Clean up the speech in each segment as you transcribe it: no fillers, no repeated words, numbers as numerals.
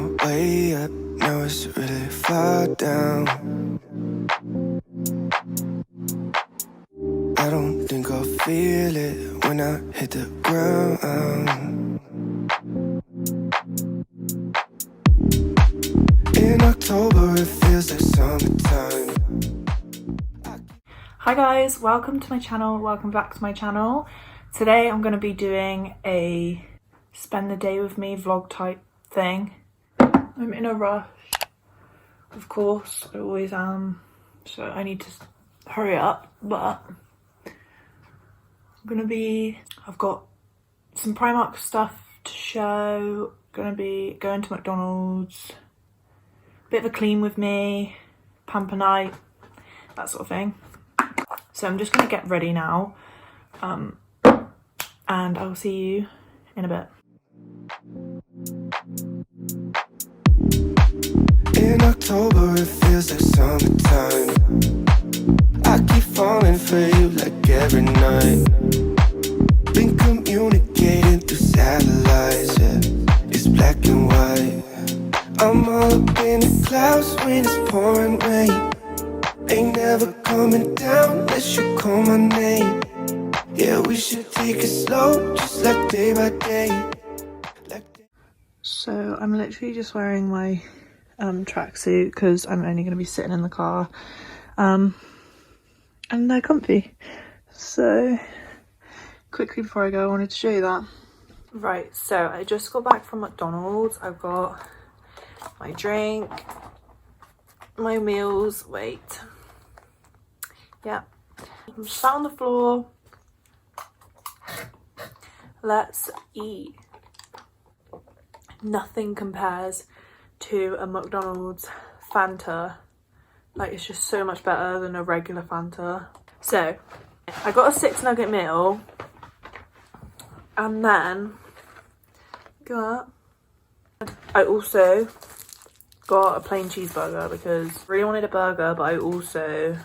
my way up, now it's really far down. I don't think I'll feel it when I hit the ground. In October it feels like summertime. Hi guys, welcome to my channel, welcome back to my channel. Today I'm going to be doing a spend the day with me vlog type thing. I'm in a rush, of course, I always am, so I need to hurry up, but I've got some Primark stuff to show, gonna be going to McDonald's, bit of a clean with me, pamper night, that sort of thing. So I'm just gonna get ready now, and I'll see you in a bit. In October it feels like summertime. I keep falling for you like every night. Been communicating through satellites, yeah. It's black and white. I'm all up in the clouds when it's pouring rain. Ain't never coming down unless you call my name. Yeah, we should take it slow, just like day by day. So I'm literally just wearing my tracksuit because I'm only going to be sitting in the car, and they're comfy. So quickly before I go, I wanted to show you that. Right, so I just got back from McDonald's. I've got my drink, my meals, wait, yeah, I'm sat on the floor. Let's eat. Nothing compares to a McDonald's Fanta. Like, it's just so much better than a regular Fanta. So I got a 6-nugget meal, and then I also got a plain cheeseburger because I really wanted a burger, but I also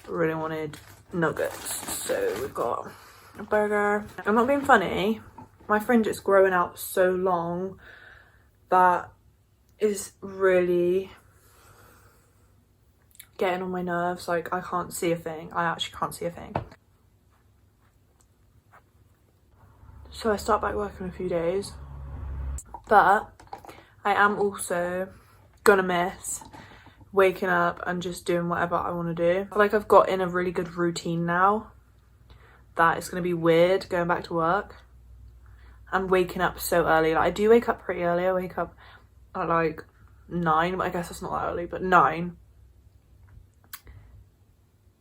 really wanted nuggets. So we've got a burger. I'm not being funny, my fringe is growing out so long that is really getting on my nerves. Like, I can't see a thing. I actually can't see a thing. So I start back work in a few days, but I am also gonna miss waking up and just doing whatever I want to do. I feel like I've got in a really good routine now that it's gonna be weird going back to work and waking up so early. Like, I do wake up pretty early. I wake up at like 9, but I guess that's not that early, but 9.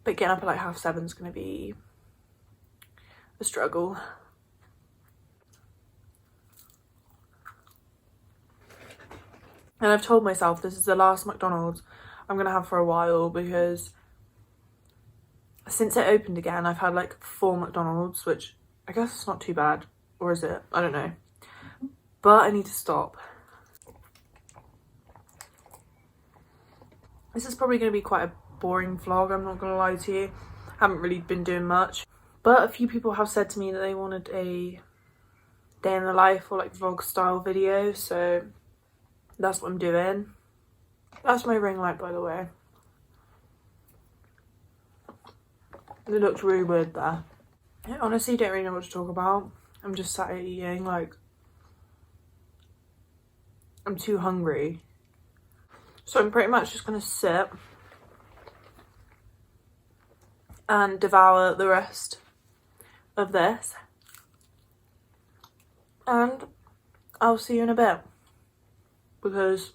But getting up at like 7:30 is gonna be a struggle. And I've told myself this is the last McDonald's I'm gonna have for a while, because since it opened again, I've had like 4 McDonald's, which I guess it's not too bad. Or is it? I don't know. But I need to stop. This is probably going to be quite a boring vlog, I'm not going to lie to you. Haven't really been doing much. But a few people have said to me that they wanted a day in the life or like vlog style video, so that's what I'm doing. That's my ring light, by the way. It looks really weird there. I honestly don't really know what to talk about. I'm just sat here eating, like, I'm too hungry. So I'm pretty much just gonna sit and devour the rest of this. And I'll see you in a bit, because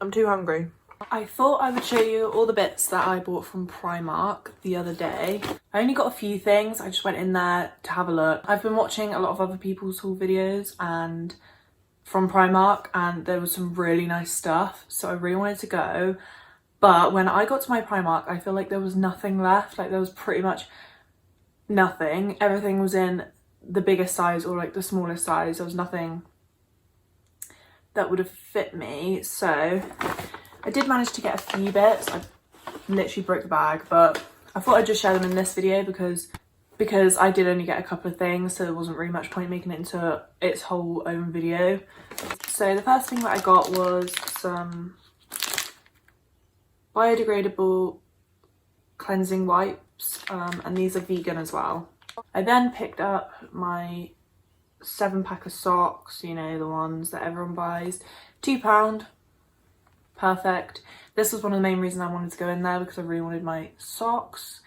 I'm too hungry. I thought I would show you all the bits that I bought from Primark the other day. I only got a few things. I just went in there to have a look. I've been watching a lot of other people's haul videos and from Primark, and there was some really nice stuff, so I really wanted to go. But when I got to my Primark, I feel like there was nothing left. Like, there was pretty much nothing. Everything was in the biggest size or like the smallest size. There was nothing that would have fit me, so I did manage to get a few bits. I literally broke the bag, but I thought I'd just share them in this video because because I did only get a couple of things, so there wasn't really much point making it into its whole own video. So the first thing that I got was some biodegradable cleansing wipes, and these are vegan as well. I then picked up my 7-pack of socks, you know, the ones that everyone buys. £2, perfect. This was one of the main reasons I wanted to go in there, because I really wanted my socks.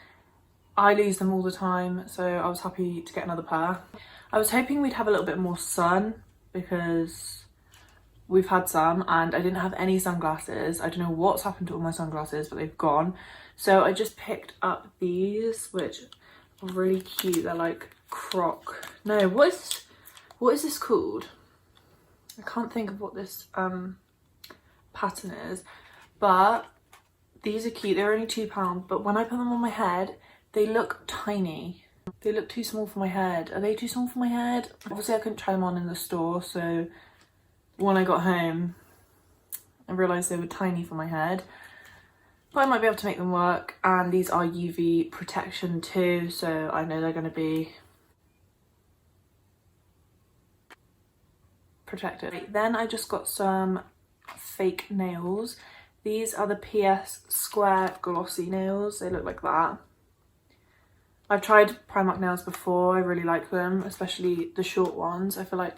I lose them all the time, so I was happy to get another pair. I was hoping we'd have a little bit more sun, because we've had some and I didn't have any sunglasses. I don't know what's happened to all my sunglasses, but they've gone. So I just picked up these, which are really cute. They're like croc. No, what is this called? I can't think of what this pattern is, but these are cute. They're only £2, but when I put them on my head, they look tiny. They look too small for my head. Are they too small for my head? Obviously I couldn't try them on in the store, so when I got home I realised they were tiny for my head. But I might be able to make them work, and these are UV protection too, so I know they're going to be protected. Then I just got some fake nails. These are the PS Square glossy nails. They look like that. I've tried Primark nails before. I really like them, especially the short ones. I feel like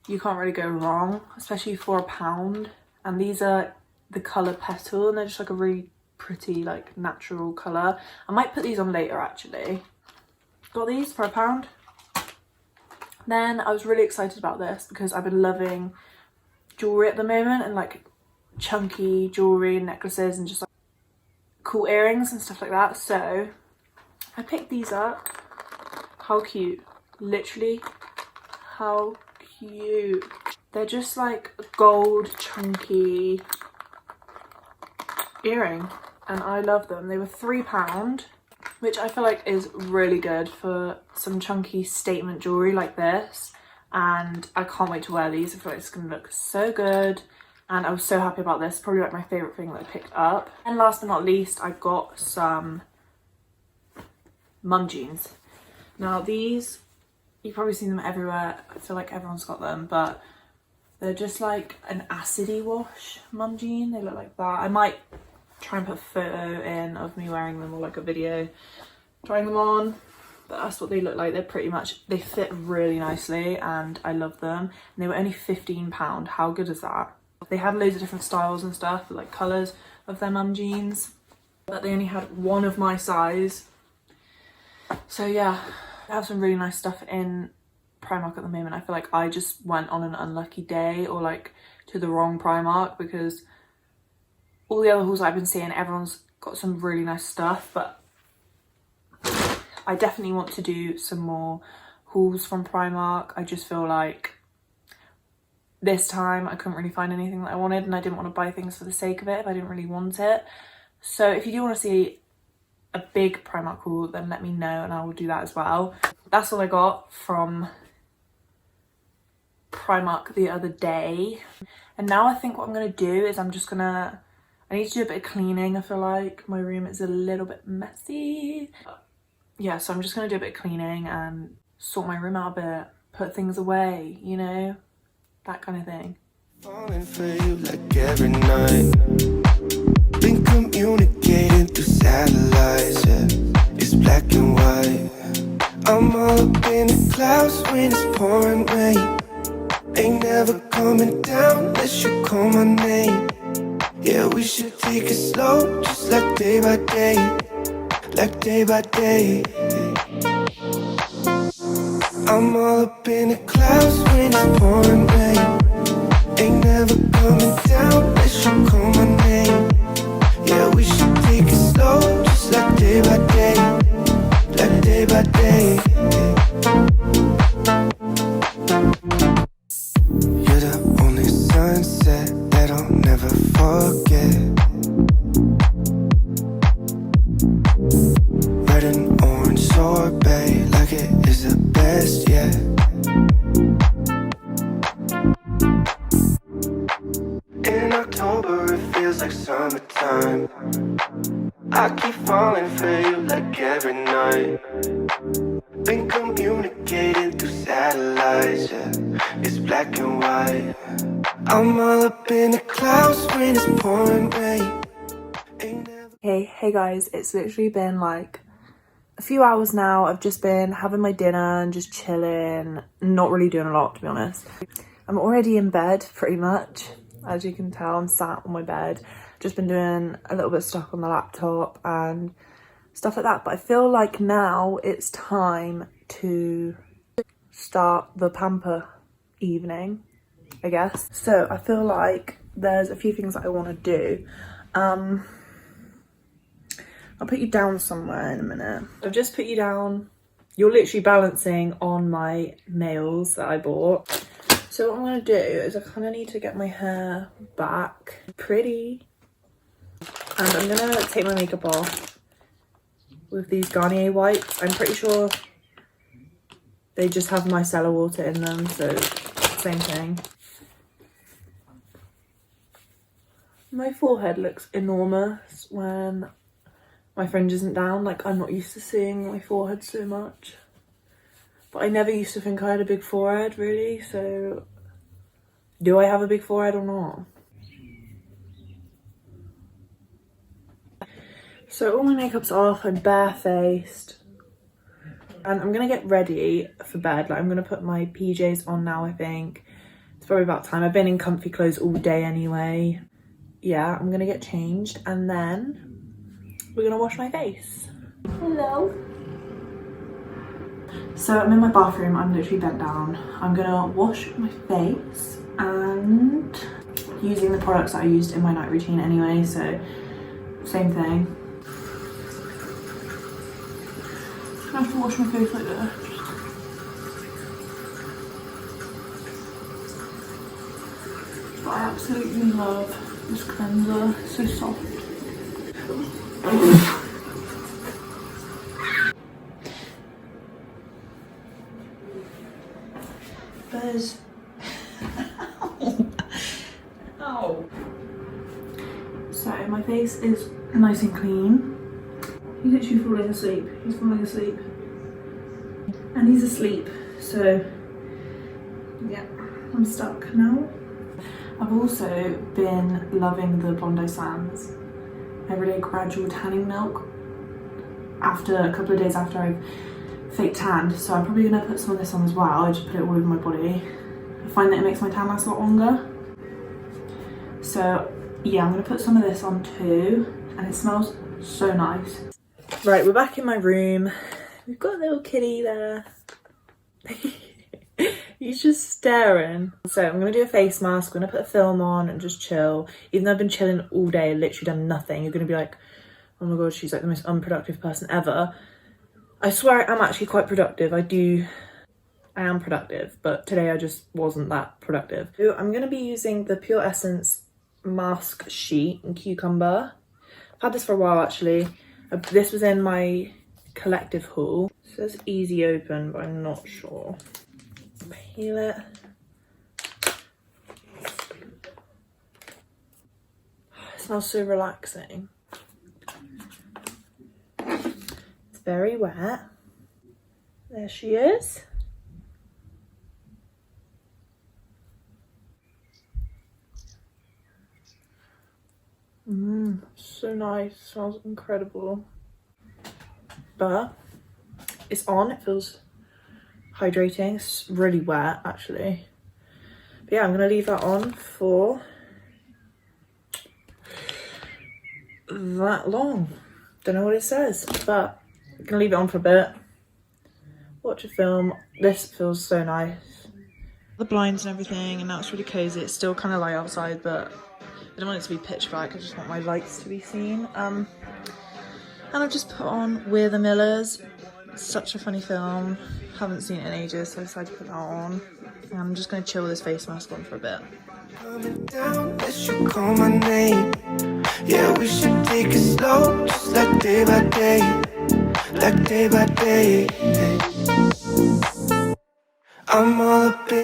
you can't really go wrong, especially for £1. And these are the colour Petal, and they're just like a really pretty, like, natural colour. I might put these on later actually. Got these for £1. Then I was really excited about this because I've been loving jewellery at the moment, and like chunky jewellery and necklaces and just like cool earrings and stuff like that. So I picked these up. How cute. Literally, how cute. They're just like a gold chunky earring, and I love them. They were £3, which I feel like is really good for some chunky statement jewellery like this, and I can't wait to wear these. I feel like it's going to look so good, and I was so happy about this. Probably like my favourite thing that I picked up. And last but not least, I got some mum jeans. Now these, you've probably seen them everywhere. I feel like everyone's got them, but they're just like an acidy wash mum jean. They look like that. I might try and put a photo in of me wearing them, or like a video trying them on, but that's what they look like. They're pretty much, they fit really nicely and I love them, and they were only £15. How good is that? They had loads of different styles and stuff, like colours of their mum jeans, but they only had one of my size. So yeah, I have some really nice stuff in Primark at the moment. I feel like I just went on an unlucky day, or like to the wrong Primark, because all the other hauls I've been seeing, everyone's got some really nice stuff, but I definitely want to do some more hauls from Primark. I just feel like this time I couldn't really find anything that I wanted, and I didn't want to buy things for the sake of it if I didn't really want it. So if you do want to see a big Primark haul, then let me know and I will do that as well. That's all I got from Primark the other day. And now I think what I'm going to do is I need to do a bit of cleaning. I feel like my room is a little bit messy. Yeah, so I'm just going to do a bit of cleaning and sort my room out a bit, put things away, you know, that kind of thing. Falling for you like every night. Been communicating through satellites, yeah. It's black and white. I'm all up in the clouds when it's pouring rain. Ain't never coming down unless you call my name. Yeah, we should take it slow, just like day by day. Like day by day. I'm all up in the clouds when it's pouring rain. Ain't never coming down unless you call my name. Yeah, we should take it slow, just like day by day. Like day by day. You're the only sunset that I'll never forget. Red and orange sorbet, like it is the best yet. In October it feels like summertime. I keep falling for you like every night. black and white. I'm all up in the clouds when it's pouring rain. Ain't never Hey guys, it's literally been like a few hours now. I've just been having my dinner and just chilling, not really doing a lot, to be honest. I'm already in bed pretty much. As you can tell, I'm sat on my bed. Just been doing a little bit of stuff on the laptop and stuff like that. But I feel like now it's time to start the pamper evening, I guess. So I feel like there's a few things that I want to do. I'll put you down somewhere in a minute. I've just put you down. You're literally balancing on my nails that I bought. So what I'm going to do is I kind of need to get my hair back pretty. And I'm going to take my makeup off with these Garnier wipes. I'm pretty sure they just have micellar water in them, so same thing. My forehead looks enormous when my fringe isn't down. Like, I'm not used to seeing my forehead so much. But I never used to think I had a big forehead, really, so do I have a big forehead or not? So all my makeup's off, I'm barefaced. And I'm gonna get ready for bed. Like, I'm gonna put my PJs on now, I think. It's probably about time. I've been in comfy clothes all day anyway. Yeah, I'm gonna get changed and then we're gonna wash my face. Hello. So I'm in my bathroom, I'm literally bent down. I'm gonna wash my face and using the products that I used in my night routine anyway, so same thing. I have to wash my face like this. But I absolutely love this cleanser, it's so soft. There's... Ow. So my face is nice and clean. He's literally falling asleep. He's falling asleep. And he's asleep, so yeah, I'm stuck now. I've also been loving the Bondi Sands Everyday Gradual Tanning Milk after a couple of days after I've fake tanned, so I'm probably gonna put some of this on as well. I just put it all over my body. I find that it makes my tan last a lot longer. So yeah, I'm gonna put some of this on too, and it smells so nice. Right, we're back in my room. We've got a little kitty there. He's just staring. So I'm gonna do a face mask, I'm gonna put a film on and just chill. Even though I've been chilling all day, literally done nothing, you're gonna be like, oh my god, she's like the most unproductive person ever. I swear I'm actually quite productive. I am productive, but today I just wasn't that productive. So I'm gonna be using the Pure Essence mask sheet in Cucumber. I've had this for a while actually. This was in my collective haul. It says easy open, but I'm not sure. Peel it. It smells so relaxing. It's very wet. There she is. So nice, smells incredible. But it's on, it feels hydrating. It's really wet actually. But yeah, I'm gonna leave that on for that long. Don't know what it says, but I'm gonna leave it on for a bit. Watch a film. This feels so nice. The blinds and everything, and now it's really cozy. It's still kind of light outside, but I don't want it to be pitch black. I just want my lights to be seen. And I've just put on We're the Millers. It's such a funny film. Haven't seen it in ages, so I decided to put that on. And I'm just gonna chill this face mask on for a bit. coming down, that you call my name. Yeah, we should take it slow, just like day by day. Like day by day. I'm all up in